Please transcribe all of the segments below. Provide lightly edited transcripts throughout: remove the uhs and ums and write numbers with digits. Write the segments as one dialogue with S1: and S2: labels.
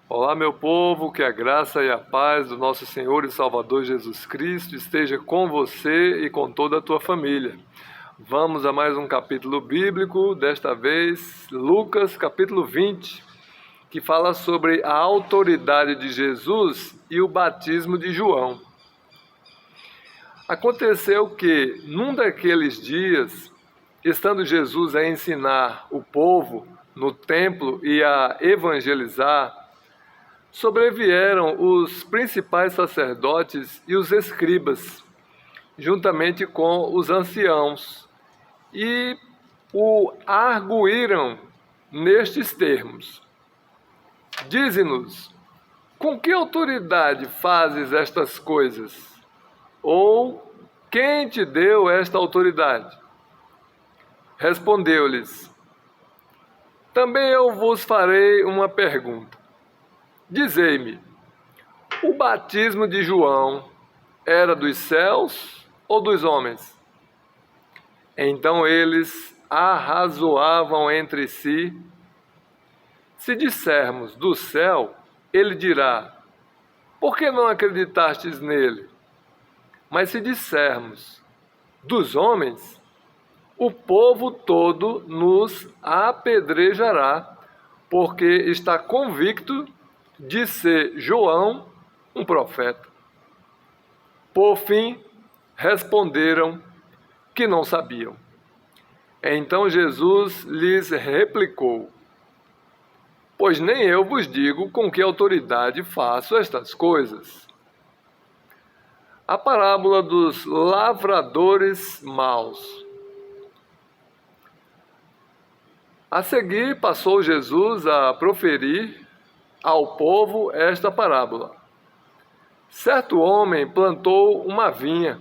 S1: Olá, meu povo, que a graça e a paz do nosso Senhor e Salvador Jesus Cristo esteja com você e com toda a tua família. Vamos a mais um capítulo bíblico, desta vez Lucas, capítulo 20, que fala sobre a autoridade de Jesus e o batismo de João. Aconteceu que, num daqueles dias, estando Jesus a ensinar o povo no templo e a evangelizar, sobrevieram os principais sacerdotes e os escribas, juntamente com os anciãos, e o arguíram nestes termos: Dize-nos, com que autoridade fazes estas coisas? Ou quem te deu esta autoridade? Respondeu-lhes: Também eu vos farei uma pergunta. Dizei-me, o batismo de João era dos céus ou dos homens? Então eles arrazoavam entre si. Se dissermos do céu, ele dirá: Por que não acreditastes nele? Mas se dissermos dos homens, o povo todo nos apedrejará, porque está convicto de ser João um profeta. Por fim, responderam que não sabiam. Então Jesus lhes replicou: Pois nem eu vos digo com que autoridade faço estas coisas. A parábola dos lavradores maus. A seguir, passou Jesus a proferir ao povo esta parábola. Certo homem plantou uma vinha,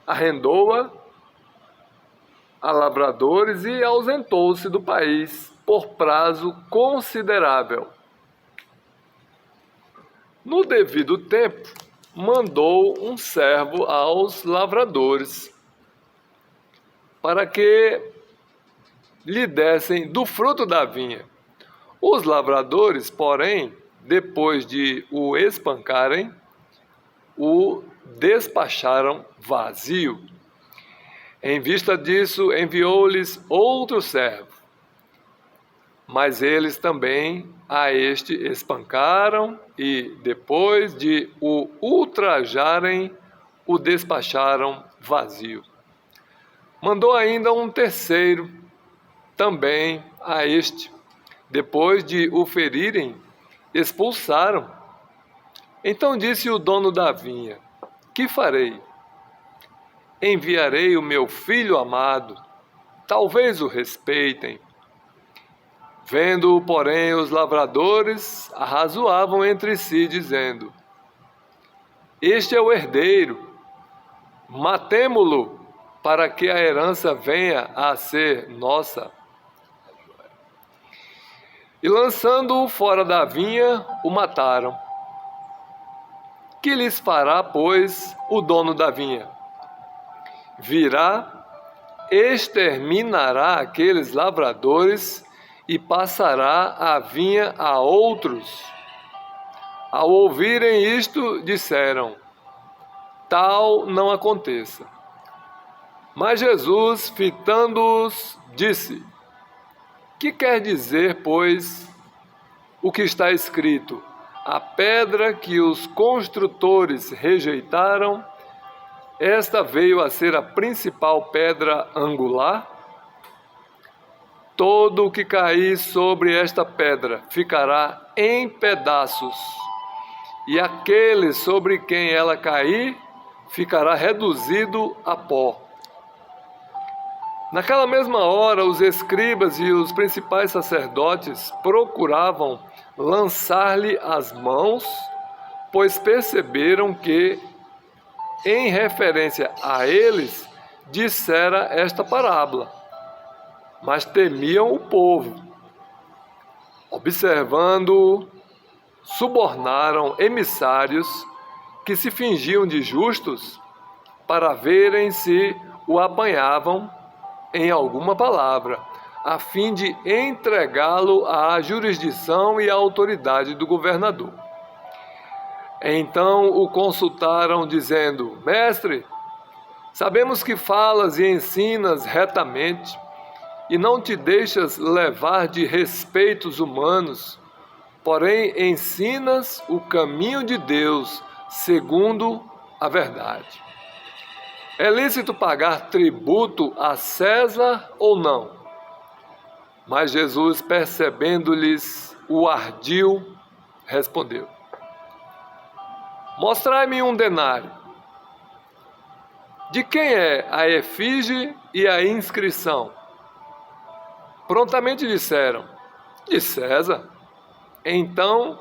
S1: arrendou-a a lavradores e ausentou-se do país por prazo considerável. No devido tempo, mandou um servo aos lavradores para que lhe dessem do fruto da vinha. Os lavradores, porém, depois de o espancarem, o despacharam vazio. Em vista disso, enviou-lhes outro servo. Mas eles também a este espancaram e, depois de o ultrajarem, o despacharam vazio. Mandou ainda um terceiro, também a este. Depois de o ferirem, expulsaram. Então disse o dono da vinha: Que farei? Enviarei o meu filho amado, talvez o respeitem. Vendo-o, porém, os lavradores arrazoavam entre si, dizendo: Este é o herdeiro, matemo-lo, para que a herança venha a ser nossa. E lançando-o fora da vinha, o mataram. Que lhes fará, pois, o dono da vinha? Virá, exterminará aqueles lavradores e passará a vinha a outros. Ao ouvirem isto, disseram: Tal não aconteça. Mas Jesus, fitando-os, disse: Que quer dizer, pois, o que está escrito? A pedra que os construtores rejeitaram, esta veio a ser a principal pedra angular. Todo o que cair sobre esta pedra ficará em pedaços, e aquele sobre quem ela cair ficará reduzido a pó. Naquela mesma hora, os escribas e os principais sacerdotes procuravam lançar-lhe as mãos, pois perceberam que, em referência a eles, dissera esta parábola, mas temiam o povo. Observando-o, subornaram emissários que se fingiam de justos para verem se o apanhavam em alguma palavra. a fim de entregá-lo à jurisdição e à autoridade do governador. Então o consultaram, dizendo: Mestre, sabemos que falas e ensinas retamente, e não te deixas levar de respeitos humanos, porém ensinas o caminho de Deus segundo a verdade. É lícito pagar tributo a César ou não? Mas Jesus, percebendo-lhes o ardil, respondeu: Mostrai-me um denário. De quem é a efígie e a inscrição? Prontamente disseram: de César. Então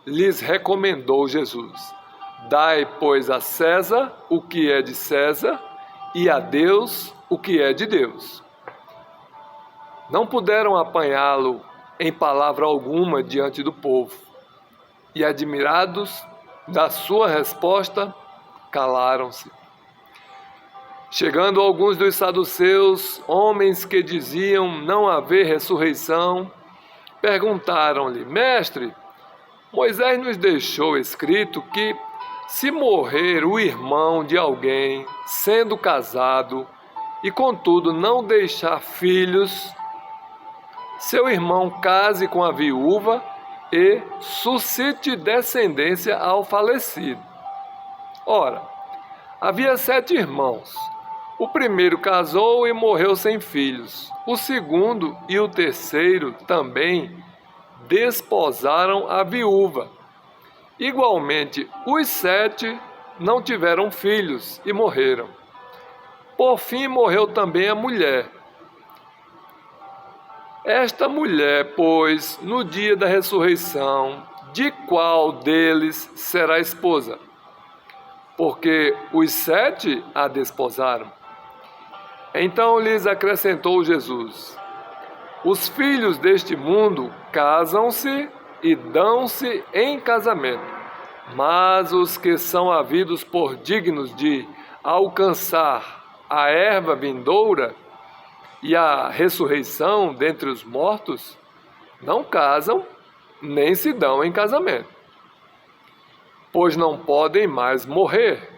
S1: lhes recomendou Jesus: Dai, pois, a César o que é de César, e a Deus o que é de Deus. Não puderam apanhá-lo em palavra alguma diante do povo, e, admirados da sua resposta, calaram-se. Chegando alguns dos saduceus, homens que diziam não haver ressurreição, perguntaram-lhe: Mestre, Moisés nos deixou escrito que, se morrer o irmão de alguém, sendo casado, e contudo não deixar filhos, seu irmão case com a viúva e suscite descendência ao falecido. Ora, havia 7 irmãos. O primeiro casou e morreu sem filhos. O segundo e o terceiro também desposaram a viúva. Igualmente, os 7 não tiveram filhos e morreram. Por fim, morreu também a mulher. Esta mulher, pois, no dia da ressurreição, de qual deles será esposa? Porque os 7 a desposaram. Então lhes acrescentou Jesus: Os filhos deste mundo casam-se e dão-se em casamento, mas os que são havidos por dignos de alcançar a erva vindoura e a ressurreição dentre os mortos, não casam nem se dão em casamento, pois não podem mais morrer,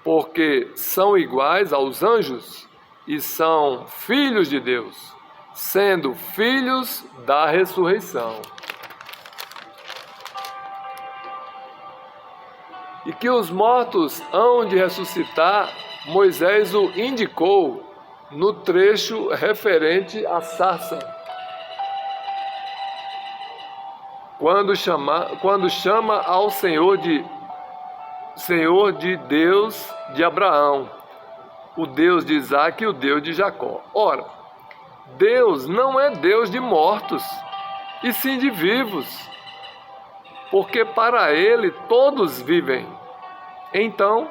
S1: porque são iguais aos anjos e são filhos de Deus, sendo filhos da ressurreição. E que os mortos hão de ressuscitar, Moisés o indicou no trecho referente à sarça, quando chama ao Senhor de Deus de Abraão, o Deus de Isaque e o Deus de Jacó. Ora, Deus não é Deus de mortos, e sim de vivos, porque para ele todos vivem. Então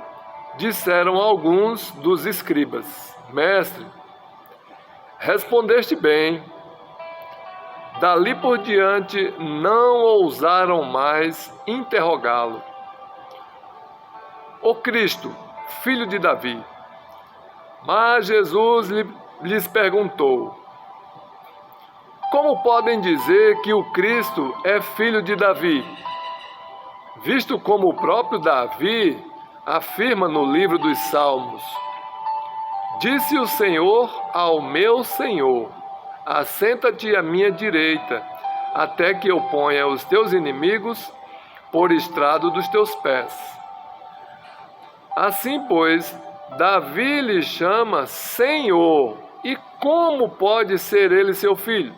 S1: disseram alguns dos escribas: Mestre, respondeste bem. Dali por diante não ousaram mais interrogá-lo. O Cristo, filho de Davi. Mas Jesus lhes perguntou: Como podem dizer que o Cristo é filho de Davi, visto como o próprio Davi afirma no livro dos Salmos: Disse o Senhor ao meu Senhor: Assenta-te à minha direita, até que eu ponha os teus inimigos por estrado dos teus pés. Assim, pois, Davi lhe chama Senhor, e como pode ser ele seu filho?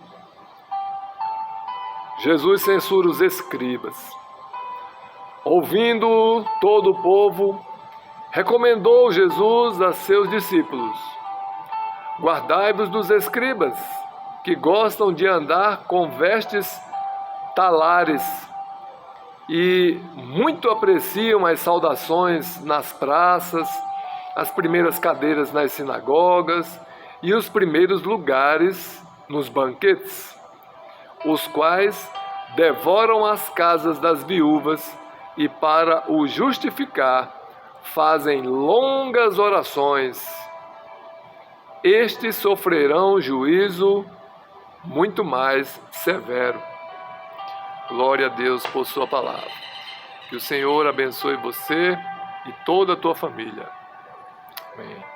S1: Jesus censura os escribas. Ouvindo todo o povo, recomendou Jesus a seus discípulos: Guardai-vos dos escribas, que gostam de andar com vestes talares e muito apreciam as saudações nas praças, as primeiras cadeiras nas sinagogas e os primeiros lugares nos banquetes, os quais devoram as casas das viúvas e, para o justificar, fazem longas orações. estes sofrerão juízo muito mais severo. Glória a Deus por sua palavra. Que o Senhor abençoe você e toda a tua família. Amém.